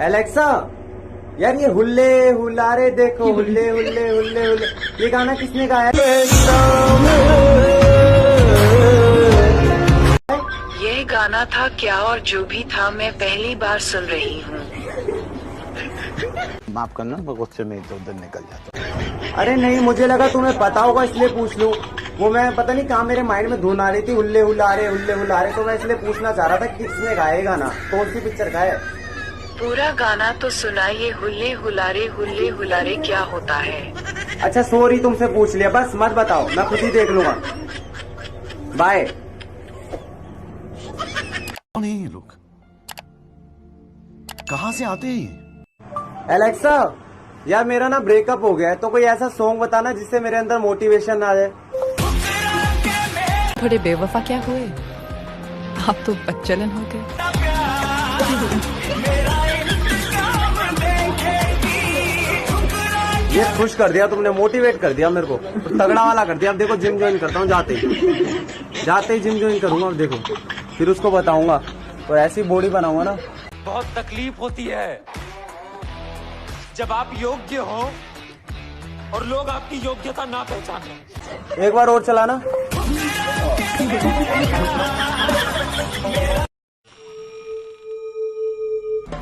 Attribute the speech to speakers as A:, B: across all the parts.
A: Alexa, यार ये हुल्ले हुलारे देखो, हुल्ले हुल्ले हुल्ले हुल्ले, ये गाना किसने गाया?
B: ये गाना था क्या, और जो भी था मैं पहली बार सुन रही हूँ।
C: माफ करना, मैं गुस्से में इधर उधर निकल जाता।
A: अरे नहीं, मुझे लगा तुम्हें पता होगा इसलिए पूछ लूं। वो मैं पता नहीं कहाँ मेरे माइंड में धुन आ रही थी, हुल्ले हुलारे, तो मैं इसलिए पूछना चाह रहा था कि किसने गाया गाना, कौन सी पिक्चर का है।
B: पूरा गाना तो सुनाइए। हुल्ले हुलारे क्या होता है?
A: अच्छा सॉरी, तुमसे पूछ लिया, बस मत बताओ, मैं खुद ही देख लूंगा। बाय।
D: कौन है ये लोग? कहाँ से आते हैं?
A: एलेक्सा, यार मेरा ना ब्रेकअप हो गया है, तो कोई ऐसा सॉन्ग बताना जिससे मेरे अंदर मोटिवेशन आ जाए।
E: थोड़े बेवफा क्या हुए, आप तो बच्चलन हो गए।
A: ये खुश कर दिया तुमने, मोटिवेट कर दिया मेरे को, तगड़ा वाला कर दिया। अब देखो जिम ज्वाइन करता हूँ, जाते ही जिम ज्वाइन करूंगा। अब देखो फिर उसको बताऊंगा, और ऐसी बॉडी बनाऊंगा ना।
F: बहुत तकलीफ होती है जब आप योग्य हो और लोग आपकी योग्यता ना पहचाने।
A: एक बार और चलाना।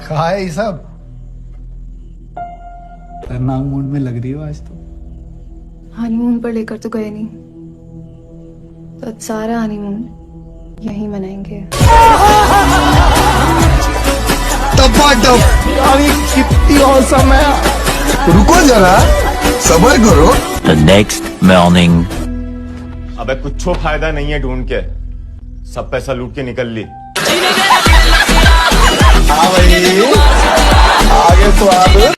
G: कहा है ये सब? खतरनाक मूड में लग रही हो आज तो।
H: हनीमून पर लेकर तो गए नहीं, तो आज सारा हनीमून यहीं मनाएंगे।
G: अरे कितनी औसम है। रुको जरा, सब्र करो।
I: The next morning.
J: अबे कुछ फायदा नहीं है ढूंढ के, सब पैसा लूट के निकल ली।
G: हाँ भाई, आगे तो आप